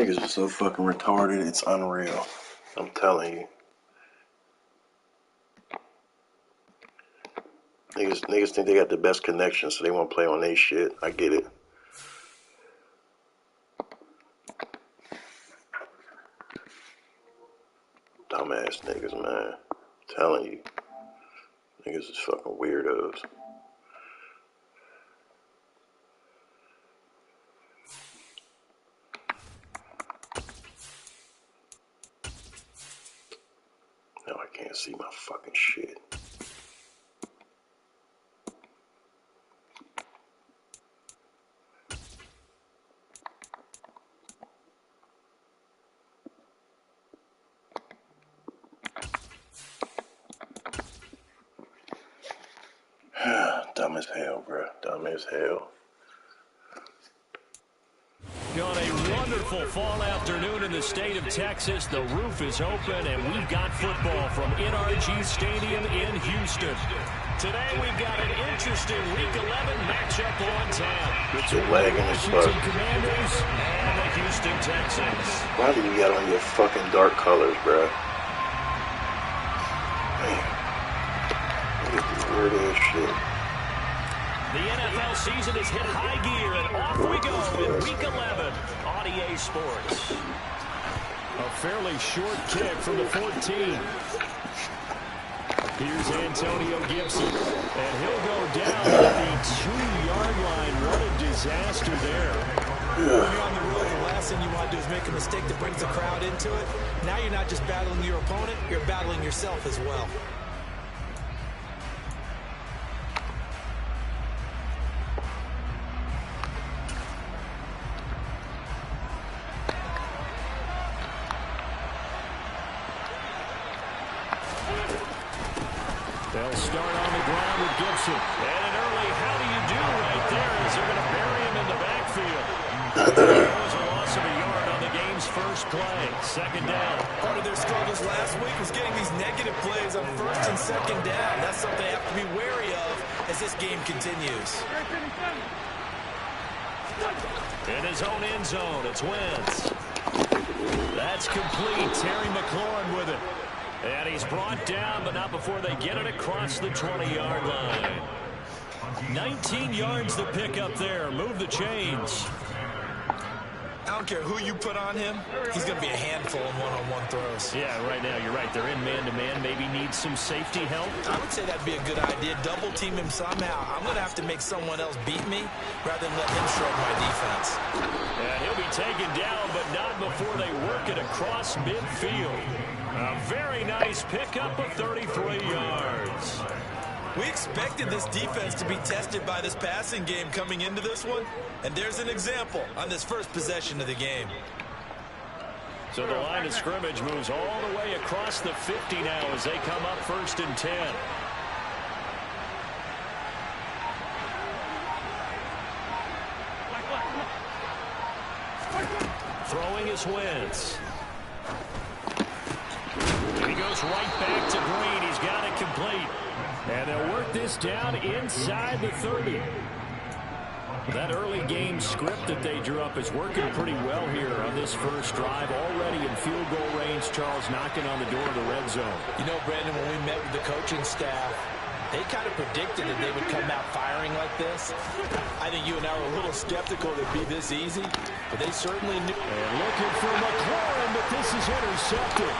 Niggas are so fucking retarded, it's unreal. I'm telling you. Niggas think they got the best connection, so they want to play on their shit. I get it. Dumbass niggas, man. I'm telling you. Niggas is fucking weirdos. Now I can't see my fucking shit. Dumb as hell, bro. Dumb as hell. On a wonderful fall afternoon in the state of Texas, the roof is open, and we've got football from NRG Stadium in Houston. Today we've got an interesting Week 11 matchup on tap between the Texans Commanders and the Houston Texans. Why do you got on your fucking dark colors, bro? Man. Look at this weird ass shit. The NFL season has hit high gear, and off we go in Week 11 on EA Sports. A fairly short kick from the 14. Here's Antonio Gibson, and he'll go down at the 2-yard line. What a disaster there. When you're on the road, the last thing you want to do is make a mistake that brings the crowd into it. Now you're not just battling your opponent, you're battling yourself as well. They'll start on the ground with Gibson. And an early how do you do right there as they're going to bury him in the backfield. There was a loss of a yard on the game's first play. Second down. Part of their struggles last week was getting these negative plays on first and second down. That's something they have to be wary of as this game continues. In his own end zone, it's Wentz. That's complete. Terry McLaurin with it. And he's brought down, but not before they get it across the 20-yard line. 19 yards to pick up there. Move the chains. I don't care who you put on him. He's going to be a handful in one-on-one throws. Yeah, right now, you're right. They're in man-to-man. Maybe needs some safety help. I would say that'd be a good idea. Double team him somehow. I'm going to have to make someone else beat me rather than let him shred my defense. And he'll be taken down, but not before they work it across midfield. A very nice pickup of 33 yards. We expected this defense to be tested by this passing game coming into this one, and there's an example on this first possession of the game. So the line of scrimmage moves all the way across the 50 now as they come up 1st and 10. Throwing is Wentz. He goes right back to Green. He's got it complete. And they'll work this down inside the 30. That early game script that they drew up is working pretty well here on this first drive. Already in field goal range, Charles knocking on the door of the red zone. You know, Brandon, when we met with the coaching staff, they kind of predicted that they would come out firing like this. I think you and I were a little skeptical that it'd be this easy, but they certainly knew. And looking for McLaurin, but this is intercepted.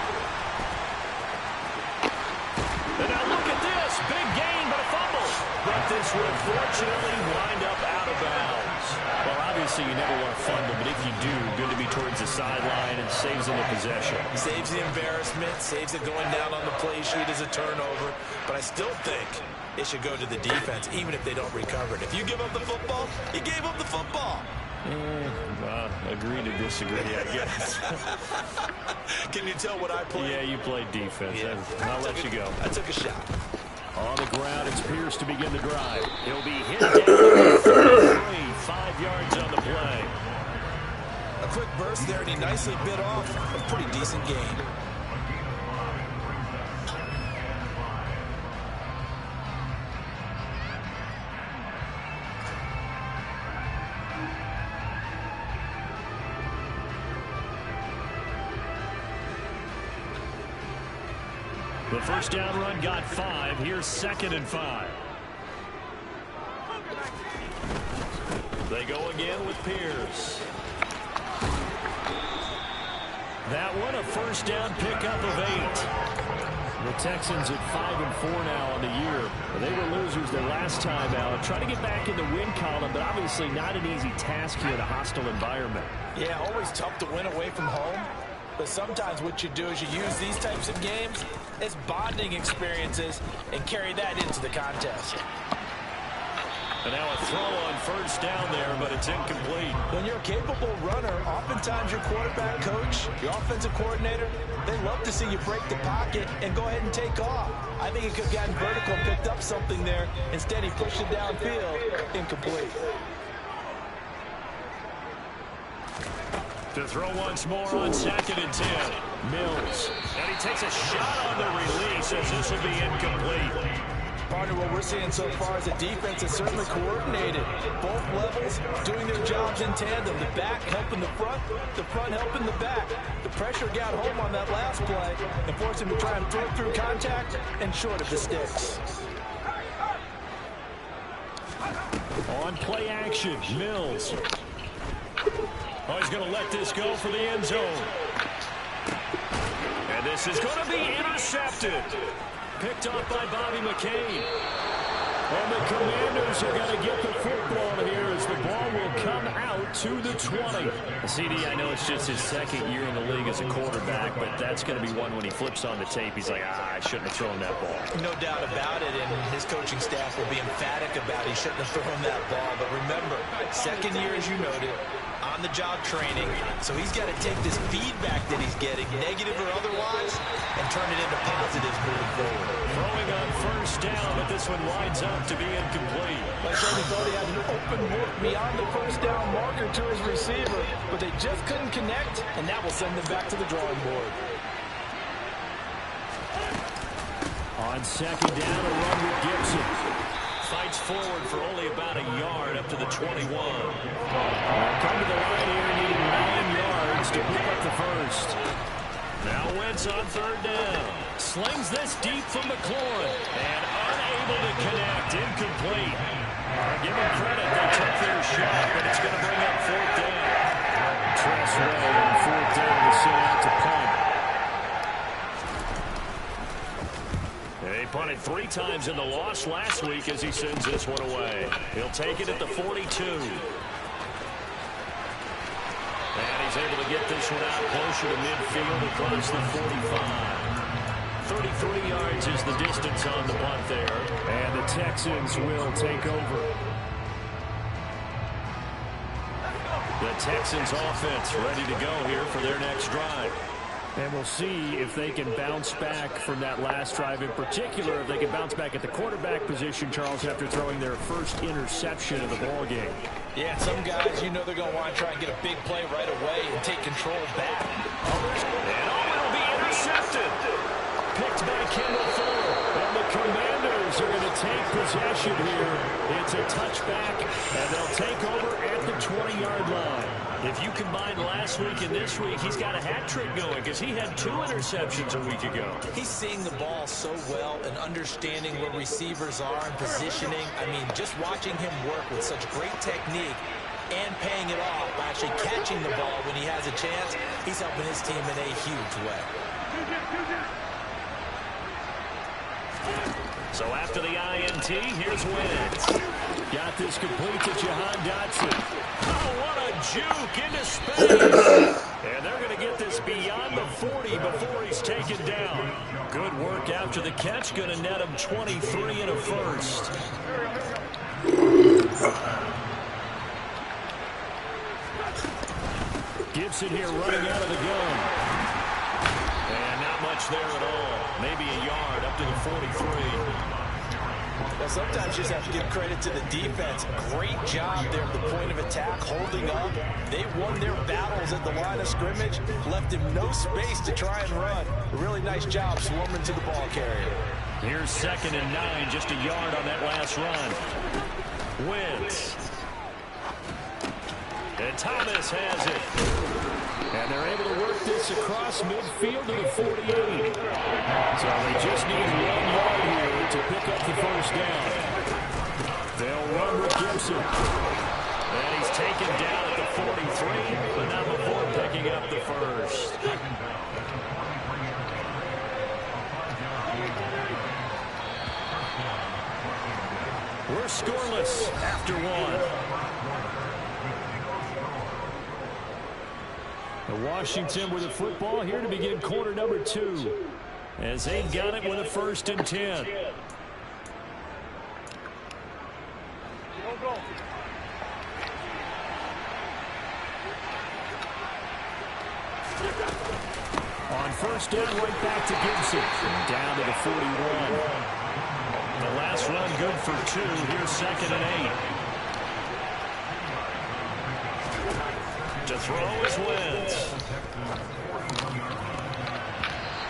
And now look at this. Big gain, but a fumble. But this would unfortunately wind up out of bounds. Well, obviously you never want to fumble, but if you do, good to be towards the sideline and saves them the possession. Saves the embarrassment, saves it going down on the play sheet as a turnover. But I still think it should go to the defense, even if they don't recover it. If you give up the football, you gave up the football. Agree to disagree, I guess. Can you tell what I played? Yeah, you played defense. Yeah. I'll let you go. I took a shot. On the ground, it's Pierce to begin the drive. He'll be hit down at 33, 5 yards on the play. A quick burst there, and he nicely bit off a pretty decent gain. The first down run got 5. Here's 2nd and 5. They go again with Pierce. That one a first down pickup of 8. The Texans at 5-4 now on the year. They were losers their last time out. Trying to get back in the win column, but obviously not an easy task here in a hostile environment. Yeah, always tough to win away from home. But sometimes what you do is you use these types of games as bonding experiences and carry that into the contest. And now a throw on first down there, but it's incomplete. When you're a capable runner, oftentimes your quarterback coach, your offensive coordinator, they love to see you break the pocket and go ahead and take off. I think he could have gotten vertical and picked up something there. Instead, he pushed it downfield. Incomplete. To throw once more on 2nd and 10. Mills. And he takes a shot on the release as this will be incomplete. Partner, what we're seeing so far is the defense is certainly coordinated. Both levels doing their jobs in tandem. The back helping the front helping the back. The pressure got home on that last play and forced him to try and throw through contact and short of the sticks. On play action, Mills. Oh, he's going to let this go for the end zone. And this is going to be intercepted. Picked off by Bobby McCain. And the Commanders are going to get the football here as the ball will come out to the 20. CD, I know it's just his 2nd year in the league as a quarterback, but that's going to be one when he flips on the tape. He's like, I shouldn't have thrown that ball. No doubt about it, and his coaching staff will be emphatic about he shouldn't have thrown that ball. But remember, 2nd year, as you noted, on-the-job training, so he's got to take this feedback that he's getting, negative or otherwise, and turn it into positives moving forward. Throwing on first down, but this one winds up to be incomplete. Like Tony thought he had an open look beyond the first down marker to his receiver, but they just couldn't connect, and that will send them back to the drawing board. On 2nd down, a run with Gibson. Fights forward for only about a yard up to the 21. Come to the line here, needing 9 yards to pick up the first. Now Wentz on 3rd down. Slings this deep from McLaurin. And unable to connect. Incomplete. Give them credit. They took their shot, but it's going to bring up 4th down. Tressway on 4th down to send out to punt. He punted 3 times in the loss last week as he sends this one away. He'll take it at the 42. And he's able to get this one out closer to midfield across the 45. 33 yards is the distance on the punt there. And the Texans will take over. The Texans offense ready to go here for their next drive. And we'll see if they can bounce back from that last drive, in particular if they can bounce back at the quarterback position, Charles, after throwing their first interception of the ball game. Yeah, some guys, you know they're going to want to try and get a big play right away and take control back. And it'll be intercepted. Picked by Kendall Fuller. And the Commanders are going to take possession here. It's a touchback, and they'll take over at the 20-yard line. If you combine last week and this week, he's got a hat trick going because he had 2 interceptions a week ago. He's seeing the ball so well and understanding where receivers are and positioning. I mean, just watching him work with such great technique and paying it off by actually catching the ball when he has a chance, he's helping his team in a huge way. So after the INT, here's Wentz. Got this complete to Jahan Dotson. Oh, what a juke into space. And they're going to get this beyond the 40 before he's taken down. Good work after the catch. Going to net him 23 and a first. Gibson here running out of the gun. And not much there at all. Maybe a yard up to the 43. Well, sometimes you just have to give credit to the defense. Great job there at the point of attack, holding up. They won their battles at the line of scrimmage, left him no space to try and run. A really nice job swarming to the ball carrier. Here's 2nd and 9, just a yard on that last run. Wentz. And Thomas has it. And they're able to work this across midfield to the 48. So they just need 1 yard here to pick up the first down. They'll run with Gibson. And he's taken down at the 43, but not before picking up the first. We're scoreless after 1. Washington with the football here to begin quarter number 2. As they've got it with a 1st and 10. On 1st down, right back to Gibson. Down to the 41. The last run good for 2. Here's 2nd and 8. To throw is Wentz.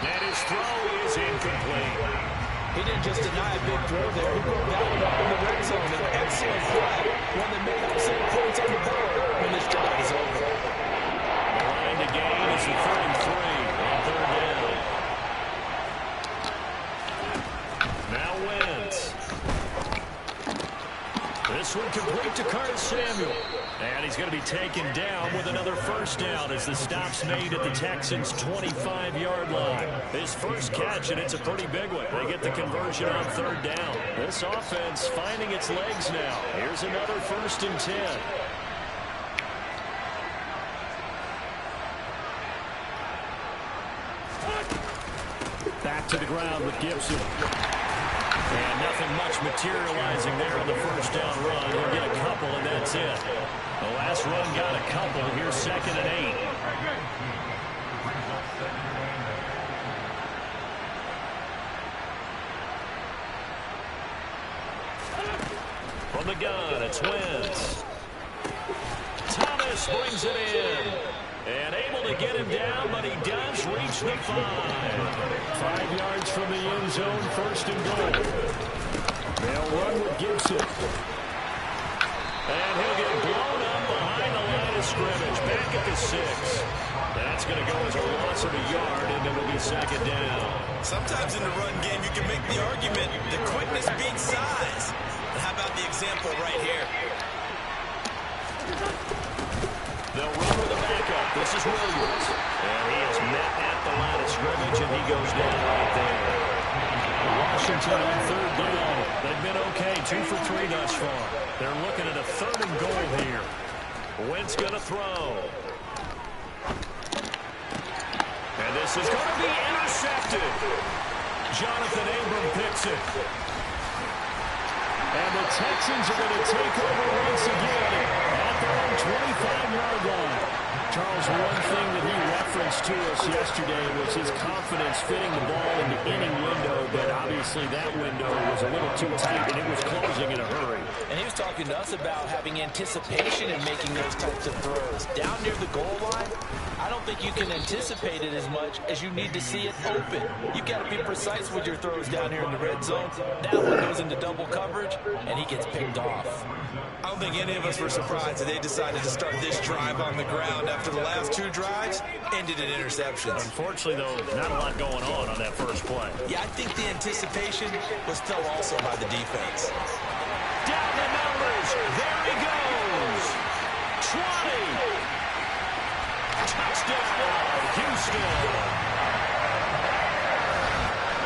And his throw is incomplete. He didn't just deny a big throw there. He broke that one up in the red zone. An excellent play. One that made up some points on the board when this drive is over. The line to gain is the 33 on 3rd down. Now Wentz. This one complete to Curtis Samuel. And he's going to be taken down with another 1st down as the stop's made at the Texans' 25-yard line. His first catch, and it's a pretty big one. They get the conversion on 3rd down. This offense finding its legs now. Here's another 1st and 10. Back to the ground with Gibson. And nothing much materializing there on the 1st down run. He'll get a couple, and that's it. The last run got a couple. Here's 2nd and 8. From the gun, it's Wentz. Thomas brings it in. And able to get him down, but he does reach the 5. 5 yards from the end zone, 1st and goal. They'll run with Gibson. And he'll get blown up behind the line of scrimmage. Back at the 6. That's going to go as a loss of a yard, and it will be 2nd down. Sometimes in the run game, you can make the argument that quickness beats size. How about the example right here? They'll run with a backup. This is Williams. And he is met at the line of scrimmage, and he goes down right there. Washington on 3rd down. They've been okay, 2 for 3 thus far. They're looking at a 3rd and goal here. Wentz going to throw. And this is going to be intercepted. Jonathan Abram picks it. And the Texans are going to take over once again at their own 25-yard line. Charles, one thing that he referenced to us yesterday was his confidence fitting the ball in the inning window, but obviously that window was a little too tight, and it was closing in a hurry. And he was talking to us about having anticipation in making those types of throws. Down near the goal line, I don't think you can anticipate it as much as you need to see it open. You've got to be precise with your throws down here in the red zone. That one goes into double coverage, and he gets picked off. I don't think any of us were surprised that they decided to start this drive on the ground after the last 2 drives ended in interceptions. Unfortunately, though, not a lot going on that first play. Yeah, I think the anticipation was felt also by the defense. Down the numbers. There he goes. 20. Touchdown, Houston.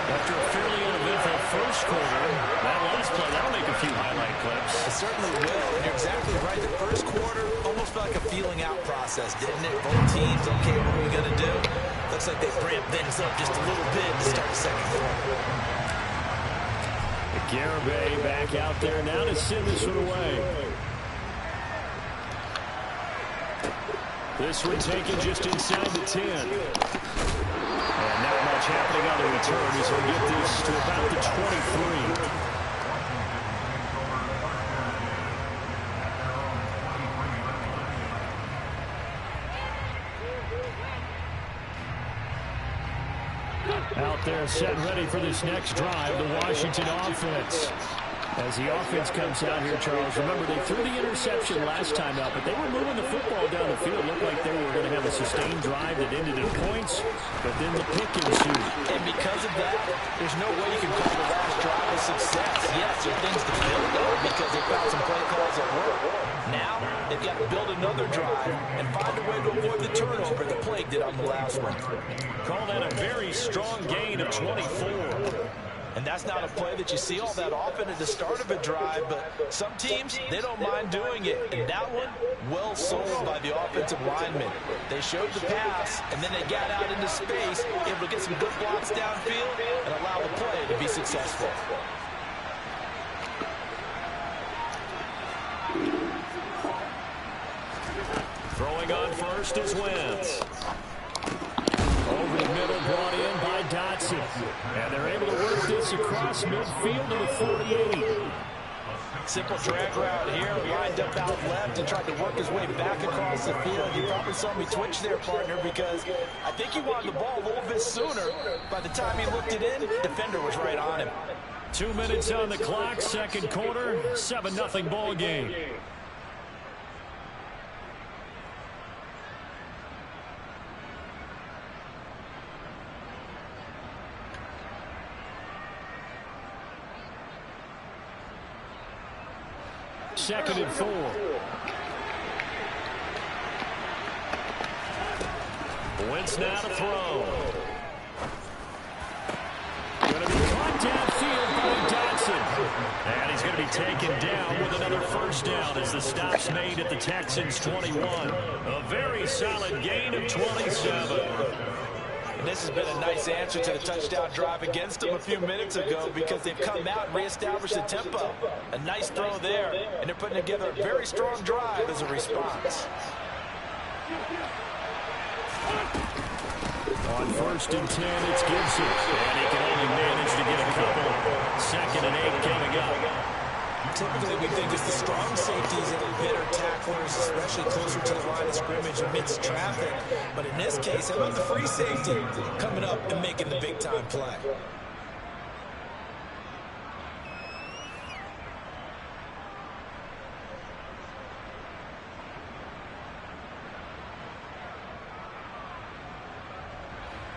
After a fairly uneventful first quarter, that last play, that'll make a few highlight clips. It certainly will, and you're exactly right. The first quarter almost felt like a feeling out process, didn't it? Both teams, okay, what are we going to do? Looks like they ramped things up just a little bit to start the second quarter. Garibay back out there now to send this one away. This one taken just inside the 10. And not much happening on the return as he'll get this to about the 23. Out there set ready for this next drive, the Washington offense. As the offense comes out here, Charles, remember they threw the interception last time out, but they were moving the football down the field. Looked like they were going to have a sustained drive that ended in points, but then the pick ensued. And because of that, there's no way you can call the last drive a success. Yes, there are things to build on because they found some play calls that work. Now, they've got to build another drive and find a way to avoid the turnover the Plague did on the last one. Call that a very strong gain of 24. And that's not a play that you see all that often at the start of a drive, but some teams, they don't mind doing it. And that one, well sold by the offensive linemen. They showed the pass, and then they got out into space, able to get some good blocks downfield and allow the play to be successful. Throwing on first is Wentz. Over the middle, brought in by Dotson. And they're able to work this across midfield to the 48. Simple drag route here, lined up out left and tried to work his way back across the field. You probably saw me twitch there, partner, because I think he wanted the ball a little bit sooner. By the time he looked it in, the defender was right on him. 2 minutes on the clock, second quarter, 7-0 ball game. Second and 4. Wentz now to throw. Going to be caught downfield by Dotson. And he's going to be taken down with another first down as the stop's made at the Texans' 21. A very solid gain of 27. And this has been a nice answer to the touchdown drive against them a few minutes ago because they've come out and reestablished the tempo. A nice throw there, and they're putting together a very strong drive as a response. On first and 10, it's Gibson. And he can only manage to get a couple. Second and 8 coming up. Typically, we think it's the strong safeties that are better tacklers, especially closer to the line of scrimmage amidst traffic. But in this case, how about the free safety coming up and making the big-time play?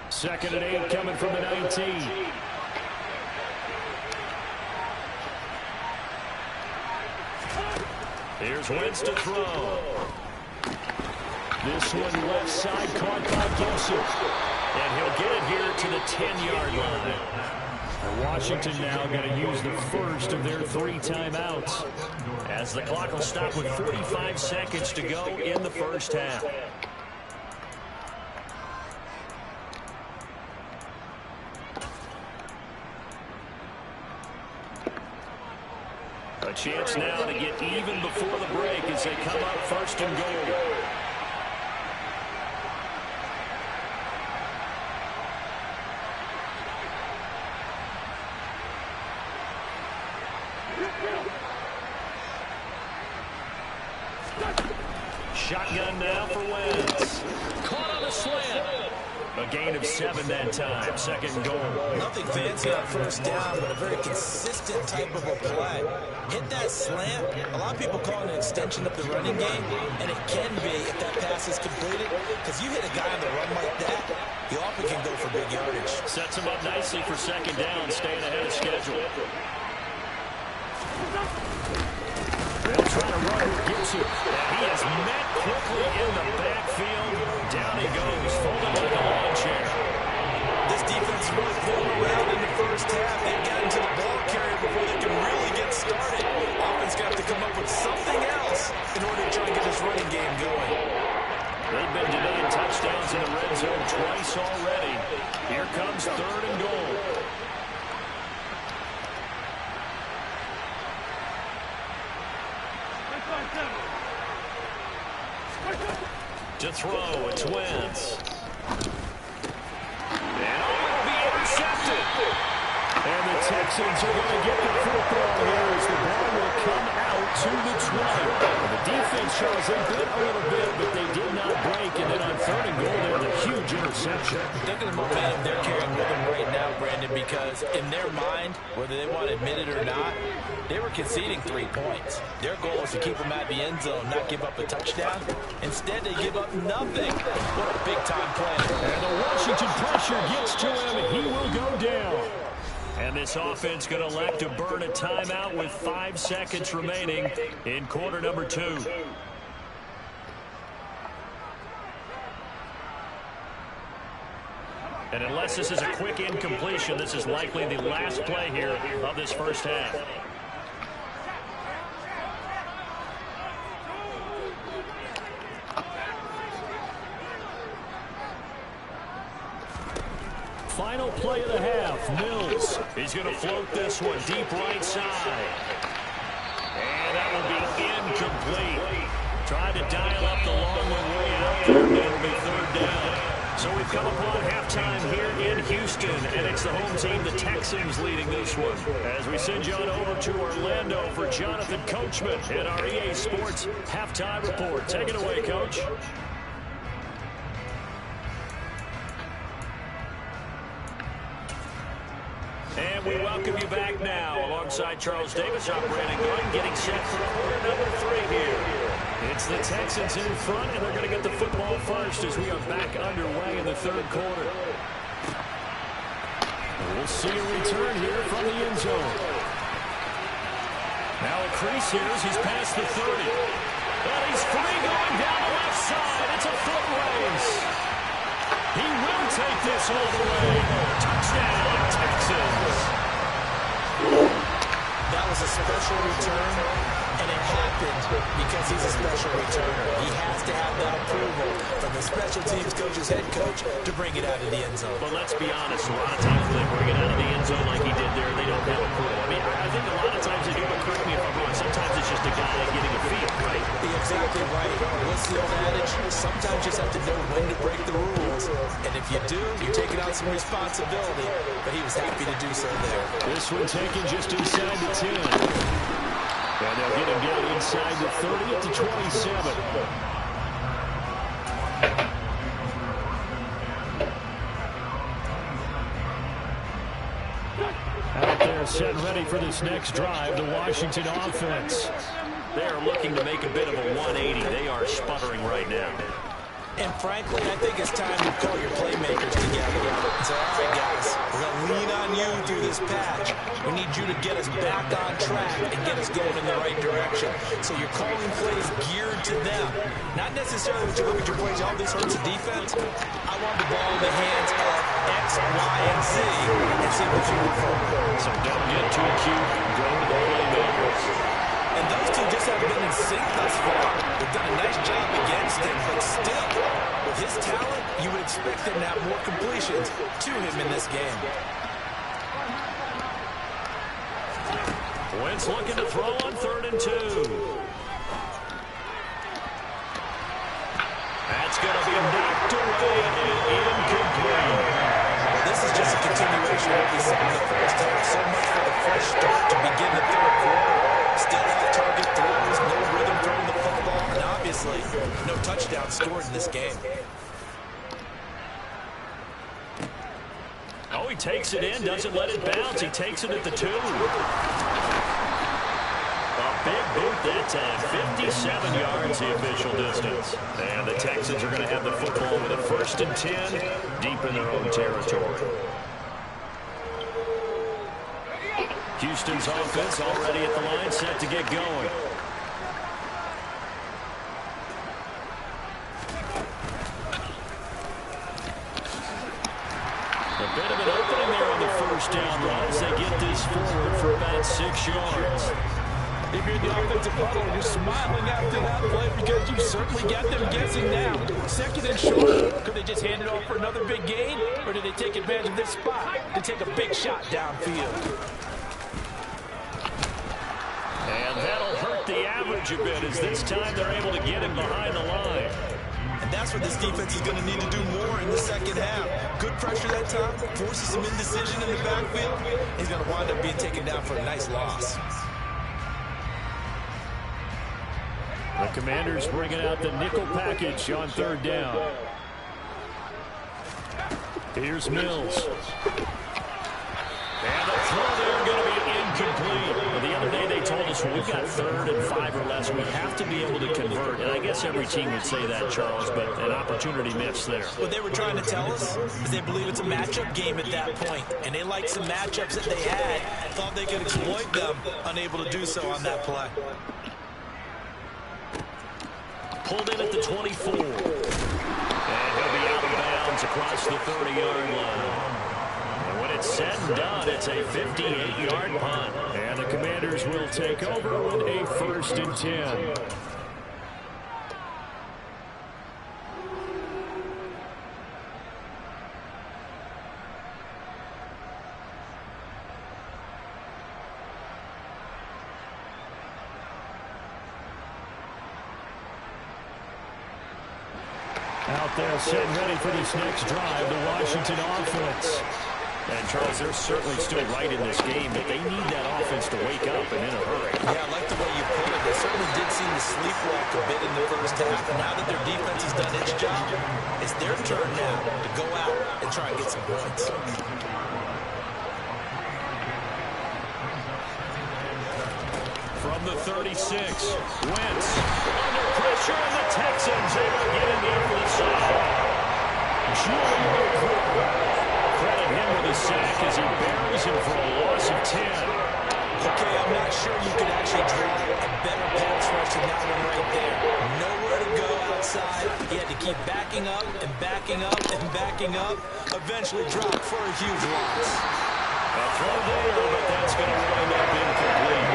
Second and 8 coming from the 19. Here's Wentz to throw. This one left side caught by Gibson. And he'll get it here to the 10-yard line. And Washington now going to use the first of their 3 timeouts. As the clock will stop with 45 seconds to go in the first half. A chance now to get even before the break as they come up first and goal. Shotgun now for Wentz. Caught on a slant. A gain of 7 that time. Second and goal. Nothing fancy on first down, but a very consistent type of a play. Hit that slant. A lot of people call it an extension of the running game, and it can be if that pass is completed, because you hit a guy on the run like that, he often can go for big yardage. Sets him up nicely for second down, staying ahead of schedule. They'll try to run with Gibson. He is met quickly in the backfield. Down he goes, folded like a lawn chair. This defense really pulled around in the first half. They've gotten to the ball carrier before they can really get started. Offense got to come up with something else in order to try and get this running game going. They've been denied touchdowns in the red zone twice already. Here comes third and goal. To throw, it's Wentz. And will be intercepted. And the Texans are going to get the football here as the ball will come out to the 20. The defense shows they bit a little bit, but they did not break. And then on third and goal, they had a huge interception. Look at the momentum they're carrying with them right now, Brandon, frustrated because in their mind, whether they want to admit it or not, they were conceding 3 points. Their goal was to keep them at the end zone, not give up a touchdown. Instead, they give up nothing. What a big-time play. And the Washington pressure gets to him, and he will go down. And this offense going to elect to burn a timeout with 5 seconds remaining in quarter number 2. And unless this is a quick incompletion, this is likely the last play here of this first half. Final play of the half. Mills. He's going to float this one deep right side. And that will be incomplete. Trying to dial up the long one way out there, and it'll be third down. So we've come upon halftime here in Houston, and it's the home team, the Texans, leading this one. As we send you on over to Orlando for Jonathan Coachman in our EA Sports halftime report. Take it away, Coach. And we welcome you back now alongside Charles Davis, operating gun, getting set for quarter number 3 here. It's the Texans in front, and they're going to get the football first as we are back underway in the third quarter. We'll see a return here from the end zone. Now a crease here as he's past the 30. And he's free going down the left side. It's a foot race. He will take this all the way. Touchdown, Texans. That was a special return, and it happened because he's a special returner. He has to have that approval from the special teams coach's head coach to bring it out of the end zone. But let's be honest, a lot of times when they bring it out of the end zone like he did there, they don't have approval. I mean, I think a lot of times they do, but correct me if I'm wrong, sometimes it's just a guy getting a feel, right? You're exactly right. What's the old adage? Sometimes you just have to know when to break the rules. And if you do, you're taking on some responsibility. But he was happy to do so there. This one taken just inside the 10. And they'll get him down inside the 30 at the 27. Out there set ready for this next drive, the Washington offense. They are looking to make a bit of a 180. They are sputtering right now. And frankly, I think it's time to call your playmakers together and say, all right, guys, we're going to lean on you through this patch. We need you to get us back on track and get us going in the right direction. So you're calling plays geared to them. Not necessarily what you look at your plays, all this hurts the defense. I want the ball in the hands of X, Y, and Z and see what you do forward. So don't get too cute. Go to the playmakers. And those two just haven't been in sync thus far. They've done a nice job against him, but still, with his talent, you would expect him to have more completions to him in this game. Wentz looking to throw on 3rd and 2. That's going to be knocked away and incomplete. Well, this is just a continuation of what we saw in the first half. So much for the fresh start to begin the third quarter. Still off-target throws, no rhythm throwing the football, and obviously no touchdown scored in this game. Oh, he takes it in, doesn't let it bounce. He takes it at the 2. A big boot that time, 57 yards the official distance. And the Texans are going to have the football with a 1st and 10 deep in their own territory. Houston's offense already at the line, set to get going. A bit of an opening there on the first down run as they get this forward for about 6 yards. If you're the offensive huddle, you're smiling after that play because you certainly got them guessing now. 2nd and short. Could they just hand it off for another big gain? Or did they take advantage of this spot to take a big shot downfield? And that'll hurt the average a bit as this time they're able to get him behind the line. And that's what this defense is going to need to do more in the second half. Good pressure that time, forces some indecision in the backfield. He's going to wind up being taken down for a nice loss. The Commanders bringing out the nickel package on 3rd down. Here's Mills. this one. We've got 3rd and 5 or less. We have to be able to convert. And I guess every team would say that, Charles, but an opportunity missed there. What they were trying to tell us is they believe it's a matchup game at that point. And they liked some matchups that they had, thought they could exploit them, unable to do so on that play. Pulled in at the 24. And he'll be out of bounds across the 30-yard line. And when it's said and done, it's a 58-yard punt. And the Commanders will take over with a 1st and 10. Out there, setting ready for this next drive, the Washington offense. And, Charles, they're certainly still right in this game, but they need that offense to wake up and in a hurry. Yeah, I like the way you put it. They certainly did seem to sleepwalk a bit in the first half, and now that their defense has done its job, it's their turn now to go out and try and get some points. From the 36, Wentz under pressure, and the Texans able to get in there for the sack. Credit him with a sack as he buries him for a loss of 10. Okay, I'm not sure you could actually draw a better pass rush than that one right there. Nowhere to go outside. He had to keep backing up and backing up and backing up. Eventually dropped for a huge loss. A throw there, but that's going to wind up incomplete.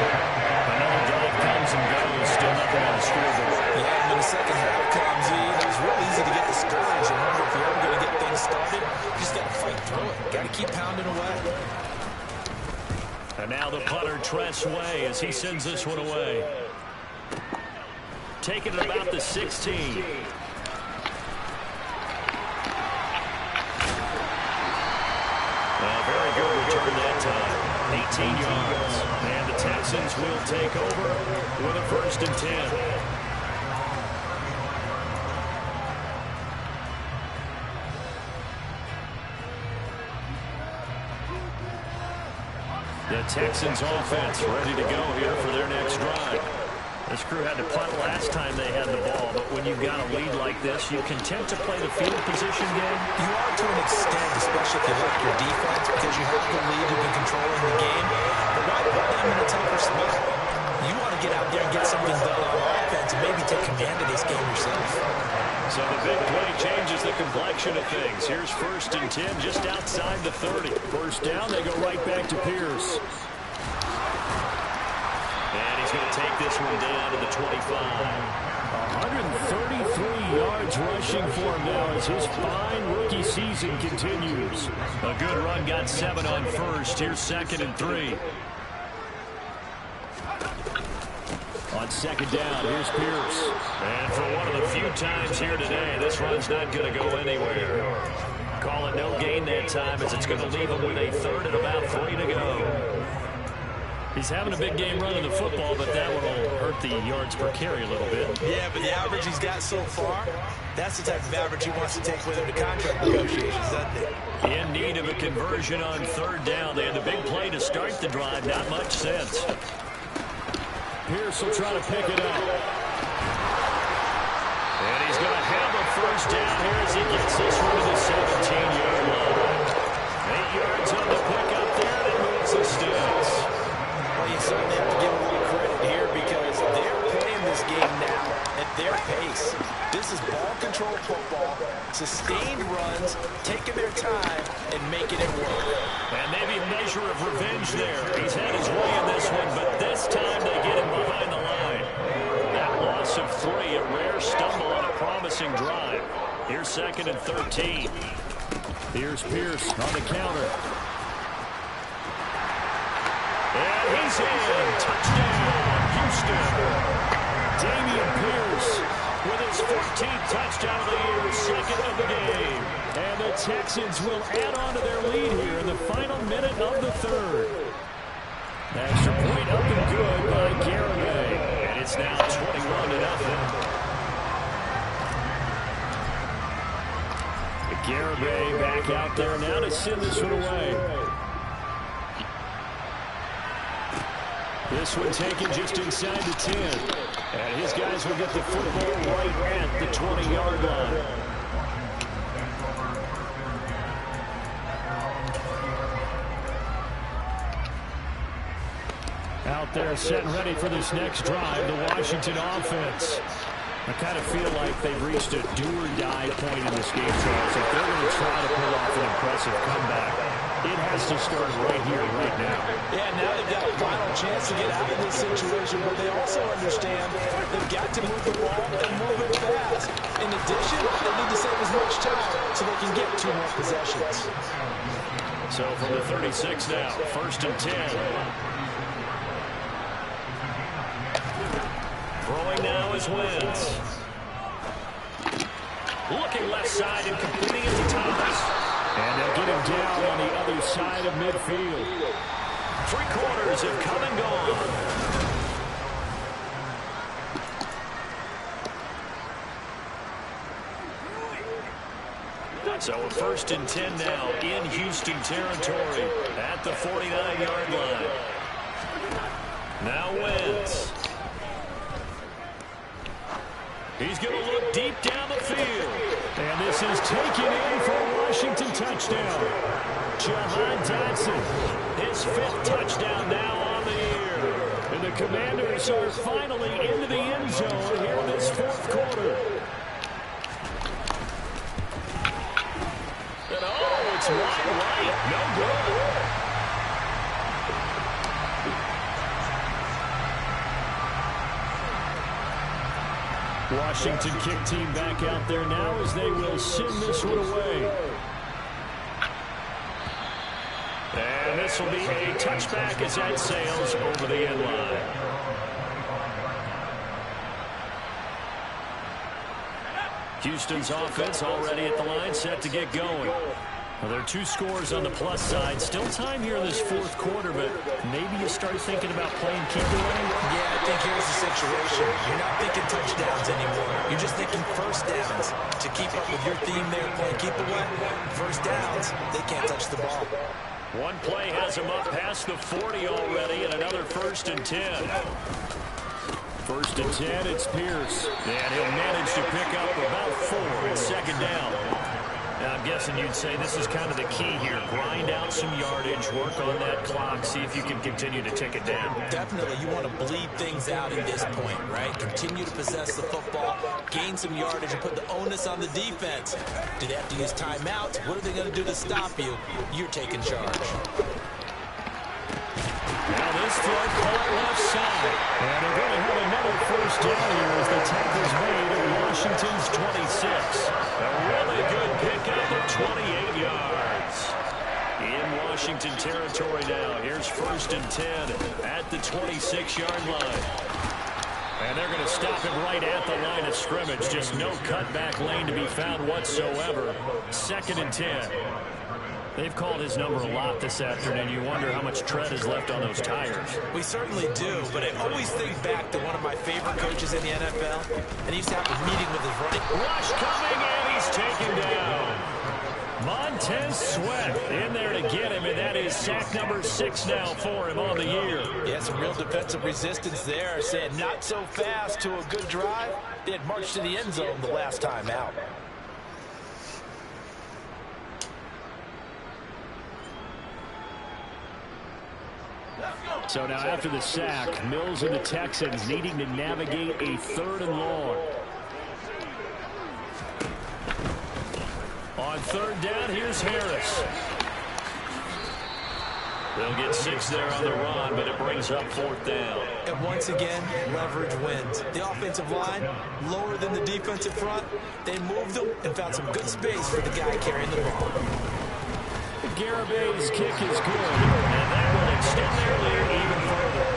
Another drive comes and goes. Still nothing on the scoreboard. Yeah, and when the second half comes in, it's real easy to get discouraged. And wonder if you're ever going to get things started. You just got to fight through it. Got to keep pounding away. And now the punter, Tress Way, as he sends this one away. Taking it about the 16. Very good return that time. 18 yards. And the Texans will take over with a 1st and 10. The Texans offense ready to go here for their next drive. This crew had to punt last time they had the ball, but when you've got a lead like this, you're content to play the field position game? You are to an extent, especially if you like your defense, because you have the lead, you've been controlling the game. But why put them in a tougher spot? You want to get out there and get something done on offense and maybe take command of this game yourself. So the big play changes the complexion of things. Here's 1st and 10 just outside the 30. First down, they go right back to Pierce. And he's going to take this one down to the 25. 133 yards rushing for him now as his fine rookie season continues. A good run, got 7 on first. Here's 2nd and 3. On 2nd down, here's Pierce. And for one of the few times here today, this run's not going to go anywhere. Call it no gain that time as it's going to leave him with a 3rd and about 3 to go. He's having a big game running the football, but that one will hurt the yards per carry a little bit. Yeah, but the average he's got so far, that's the type of average he wants to take with him to contract negotiations, doesn't he? In need of a conversion on 3rd down. They had the big play to start the drive. Not much sense. Pierce will try to pick it up. And he's going to have a 1st down here as he gets this one to the 17-yard line. 8 yards on the pickup there, and it moves the sticks. Well, you certainly have to give them a little credit here because they're playing this game now at their pace. This is ball control football, sustained runs, taking their time, and making it work. And maybe a measure of revenge there. He's had his way in this one, but this time they get him behind the line. That loss of 3, a rare stumble on a promising drive. Here's 2nd and 13. Here's Pierce on the counter. And he's in. Touchdown, Houston. Dameon Pierce with his 14th touchdown of the year, 2nd of the game. And the Texans will add on to their lead here in the final minute of the 3rd. Extra point up and good by Garibay. And it's now 21-0. Garibay back out there now to send this one away. This one taken just inside the 10. And his guys will get the football right at the 20-yard line. Out there set and ready for this next drive, the Washington offense. I kind of feel like they've reached a do-or-die point in this game, Charles. If they're going to try to pull off an impressive comeback, it has to start right here, right now. Yeah, now they've got a final chance to get out of this situation, but they also understand they've got to move the ball and move it fast. In addition, they need to save as much time so they can get 2 more possessions. So from the 36 now, 1st and 10. Throwing now is Wentz. Looking left side and completing it to Thomas. And they'll get him down on the other side of midfield. 3 quarters have come and gone. So a 1st and 10 now in Houston territory at the 49-yard line. Now Wentz. He's going to look deep down the field. And this is taken in for a Washington touchdown. Jahan Dotson, his 5th touchdown now on the year. And the Commanders are finally into the end zone here in this 4th quarter. And oh, it's wide right. No good. Washington kick team back out there now as they will send this one away. And this will be a touchback as that sails over the end line. Houston's offense already at the line, set to get going. Well, there are 2 scores on the plus side. Still time here in this 4th quarter, but maybe you start thinking about playing keeper away. Yeah, I think here's the situation. You're not thinking touchdowns anymore. You're just thinking first downs. To keep up with your theme there, playing keep away, first downs, they can't touch the ball. One play has him up past the 40 already, and another 1st and 10. 1st and 10, it's Pierce. And he'll manage to pick up about 4 at 2nd down. Now, I'm guessing you'd say this is kind of the key here. Grind out some yardage, work on that clock, see if you can continue to tick it down. Definitely, you want to bleed things out at this point, right? Continue to possess the football, gain some yardage, and put the onus on the defense. Do they have to use timeouts? What are they going to do to stop you? You're taking charge. Now this throw caught left side. And they're going to have another 1st down here as the tackle's made at Washington's 26. A really good pickup of 28 yards. In Washington territory now. Here's 1st and 10 at the 26-yard line. And they're going to stop him right at the line of scrimmage. Just no cutback lane to be found whatsoever. 2nd and 10. They've called his number a lot this afternoon. You wonder how much tread is left on those tires. We certainly do, but I always think back to one of my favorite coaches in the NFL, and he used to have a meeting with his running. Rush coming, and he's taken down. Montez Sweat in there to get him, and that is sack number 6 now for him on the year. Yeah, some real defensive resistance there, saying not so fast to a good drive. They had marched to the end zone the last time out. So now after the sack, Mills and the Texans needing to navigate a 3rd and long. On 3rd down, here's Harris. They'll get 6 there on the run, but it brings up 4th down. And once again, leverage wins. The offensive line, lower than the defensive front. They moved them and found some good space for the guy carrying the ball. Garabay's kick is good, and that will extend their lead even further.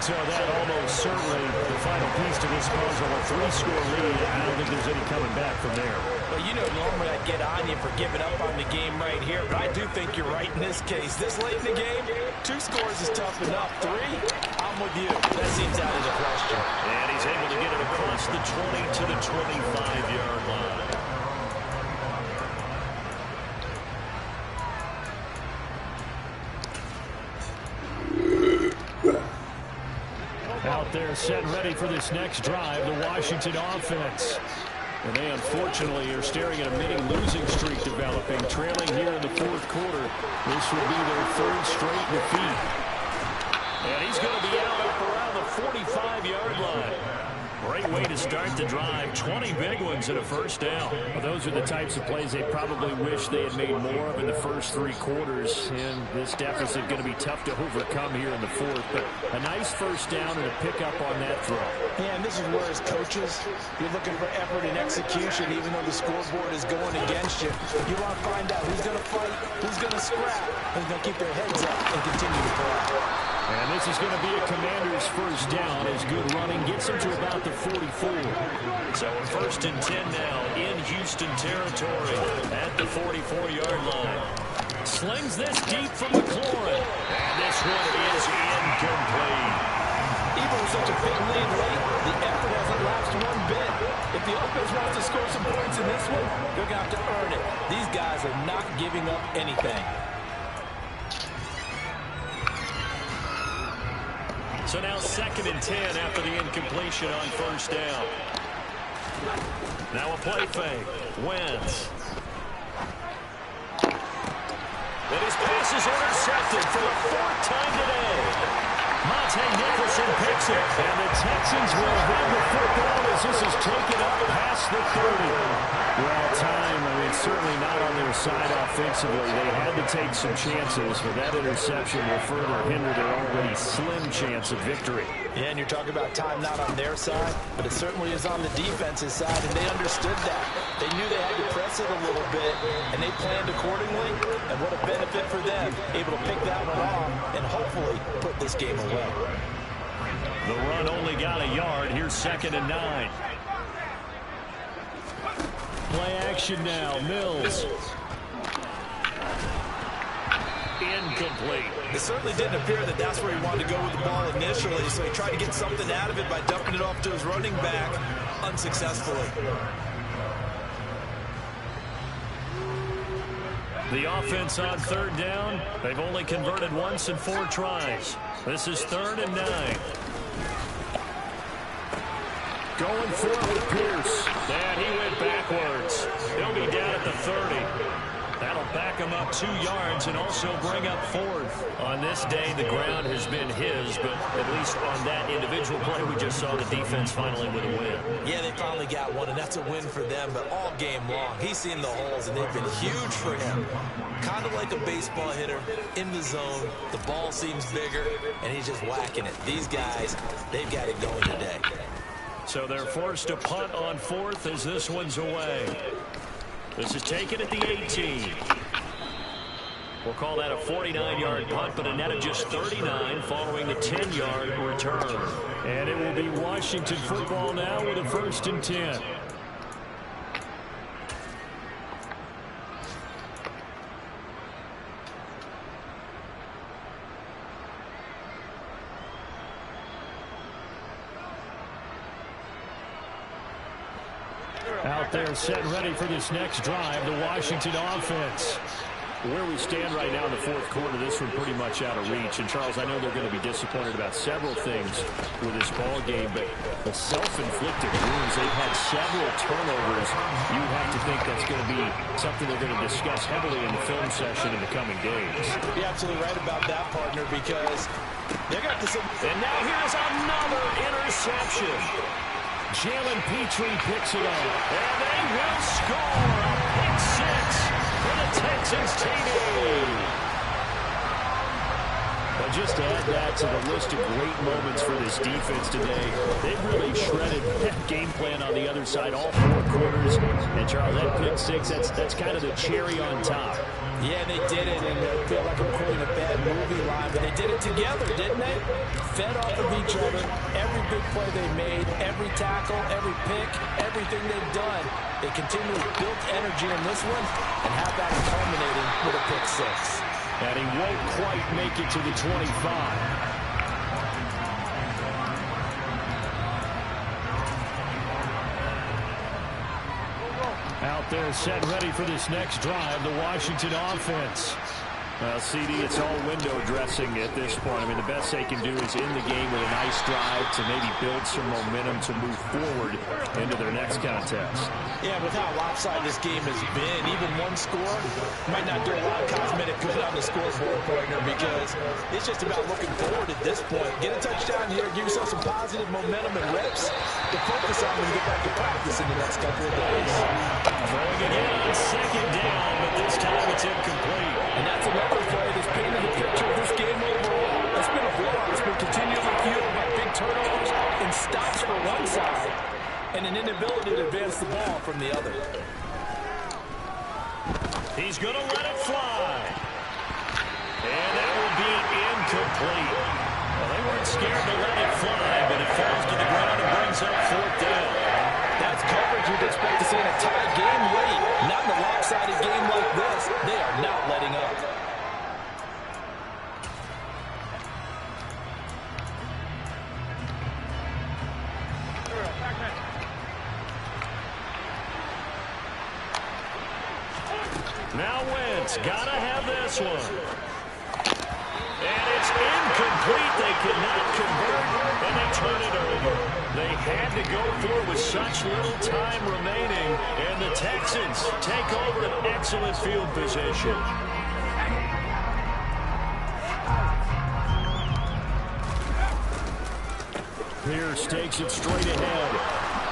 So that almost certainly the final piece to this puzzle, a 3-score lead. I don't think there's any coming back from there. Well, you know, normally I'd get on you for giving up on the game right here, but I do think you're right in this case. This late in the game, 2 scores is tough enough. 3, I'm with you. That seems out of the question. And he's able to get it across the 20 to the 25-yard line. Out there set and ready for this next drive, the Washington offense. And they unfortunately are staring at a mini losing streak developing, trailing here in the fourth quarter. This will be their third straight defeat. And he's going to be out up around the 45-yard line. Great way to start the drive. 20 big ones and a first down. Well, those are the types of plays they probably wish they had made more of in the first three quarters. And this deficit going to be tough to overcome here in the fourth. But a nice first down and a pickup on that throw. Yeah, and this is where as coaches, you're looking for effort and execution, even though the scoreboard is going against you. You want to find out who's going to fight, who's going to scrap, who's going to keep their heads up and continue to play. And this is going to be a Commanders first down as good running gets them to about the 44. So we're first and 10 now in Houston territory at the 44-yard line. Slings this deep from McLaurin. And this one is incomplete. Even with such a big lead late, the effort hasn't lapsed one bit. If the offense wants to score some points in this one, they're going to have to earn it. These guys are not giving up anything. So now second and 10 after the incompletion on first down. Now a play fake. Wentz. And his pass is intercepted for the fourth time today. Monte Nicholson picks it. And the Texans will have the football as this is taken up past the 30. Well, time, I mean, certainly not on their side offensively. They had to take some chances, but that interception will further hinder their already slim chance of victory. Yeah, and you're talking about time not on their side, but it certainly is on the defense's side, and they understood that. They knew they had to press it a little bit, and they planned accordingly, and what a benefit for them, able to pick that one off and hopefully put this game away. The run only got a yard. Here's second and 9. Play action now. Mills. Incomplete. It certainly didn't appear that that's where he wanted to go with the ball initially, so he tried to get something out of it by dumping it off to his running back unsuccessfully. The offense on third down. They've only converted once in 4 tries. This is third and 9. Going for it with Pierce. And he went backwards. He'll be down at the 30. That'll back him up 2 yards and also bring up fourth. On this day, the ground has been his, but at least on that individual play, we just saw the defense finally with a win. Yeah, they finally got one, and that's a win for them, but all game long, he's seen the holes, and they've been huge for him. Kind of like a baseball hitter in the zone. The ball seems bigger, and he's just whacking it. These guys, they've got it going today. So they're forced to punt on fourth as this one's away. This is taken at the 18. We'll call that a 49-yard punt, but a net of just 39 following the 10-yard return. And it will be Washington football now with a first and 10. Out there set and ready for this next drive, the Washington offense. Where we stand right now in the fourth quarter, this one pretty much out of reach. And, Charles, I know they're going to be disappointed about several things with this ball game, but the self-inflicted wounds, they've had several turnovers. You have to think that's going to be something they're going to discuss heavily in the film session in the coming days. You're absolutely right about that, partner, because they're going to have to... And now here's another interception. Jalen Petrie picks it up, and they will score a pick 6 for the Texans TV. But just to add that to the list of great moments for this defense today, they've really shredded that game plan on the other side all 4 quarters. And, Charles, that pick 6, that's kind of the cherry on top. Yeah, they did it, and I feel like I'm quoting a bad movie line, but they did it together, didn't they? Fed off of each other, every big play they made, every tackle, every pick, everything they've done. They continually built energy in this one, and how about it culminating with a pick 6. And he won't quite make it to the 25. Out there set ready for this next drive, the Washington offense. Well, CD, it's all window dressing at this point. I mean, the best they can do is end the game with a nice drive to maybe build some momentum to move forward into their next contest. Yeah, with how lopsided this game has been, even one score might not do a lot of cosmetic good on the scoreboard, partner, because it's just about looking forward at this point. Get a touchdown here, give yourself some positive momentum and reps to focus on when you get back to practice in the next couple of days. Throwing again on second down, but this time it's incomplete. And that's another play that's painted the picture of this game overall. It's been a blowout. It's been continually fueled by big turnovers and stops for one side and an inability to advance the ball from the other. He's going to let it fly. And that will be incomplete. Well, they weren't scared to let it fly, but it falls to the ground and brings up fourth down. That's coverage you'd expect to see in a tie game late. Not in a lopsided game like this. They are not letting up. Now Wentz, gotta have this one. And it's incomplete. They cannot convert, and they turn it over. They had to go for it with such little time remaining, and the Texans take over an excellent field position. Pierce takes it straight ahead,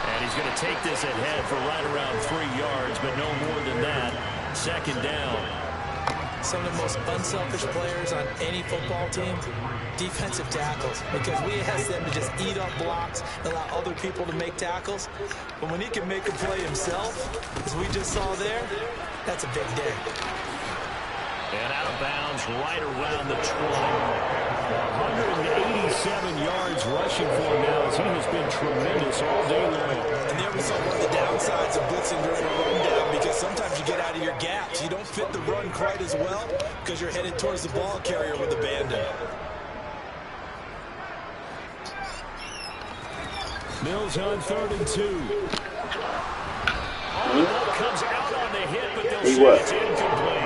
and he's going to take this ahead for right around 3 yards, but no more than that. Second down. Some of the most unselfish players on any football team, defensive tackles, because we ask them to just eat up blocks, allow other people to make tackles. But when he can make a play himself, as we just saw there, that's a big day. And out of bounds right around the 20. 187 yards rushing for him now as he has been tremendous all day long. And there we saw one of the downsides of blitzing during a rundown, because sometimes you get out of your gaps. You don't fit the run quite as well because you're headed towards the ball carrier with abandon. Mills on 3rd and 2. The ball comes out on the hit, but they'll say it's incomplete.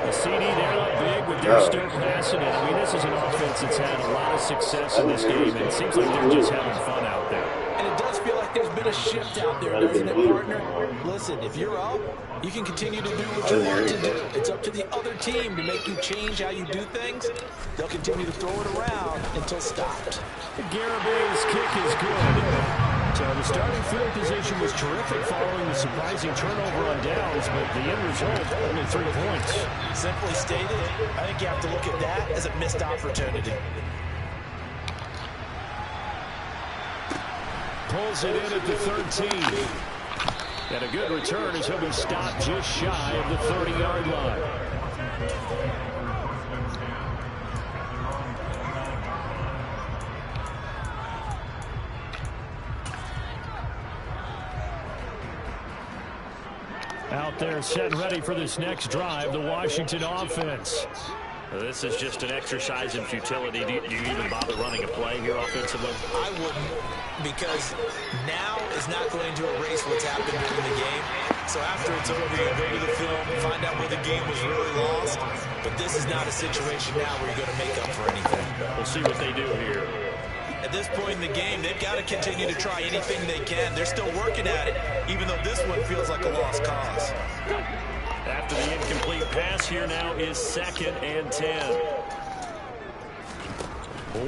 The CD, they're up big, but they're still passing it. I mean, this is an offense that's had a lot of success in this game, and it seems like they're just having fun out there. And it does feel like there's been a shift out there, doesn't it, partner? Listen, if you're up, you can continue to do what you want to do. It's up to the other team to make you change how you do things. They'll continue to throw it around until stopped. Garabay's kick is good. So the starting field position was terrific following the surprising turnover on downs, but the end result, only 3 points. Simply stated, I think you have to look at that as a missed opportunity. Pulls it in at the 13. And a good return as he'll be stopped just shy of the 30-yard line. Out there set ready for this next drive, the Washington offense. This is just an exercise in futility. Do you even bother running a play here offensively? I wouldn't, because now is not going to erase what's happened during the game. So after it's over, you go to the film, find out where the game was really lost. But this is not a situation now where you're going to make up for anything. We'll see what they do here. At this point in the game, they've got to continue to try anything they can. They're still working at it, even though this one feels like a lost cause. After the incomplete pass, here now is 2nd and 10.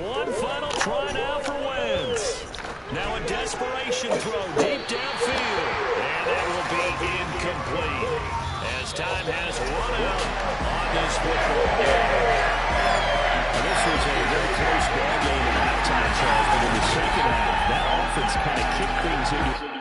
One final try now for Wentz. Now a desperation throw deep downfield. And that will be incomplete as time has run out on this football game. This was a very close ball game in halftime, Charles, but in the second half, that offense kind of kicked things into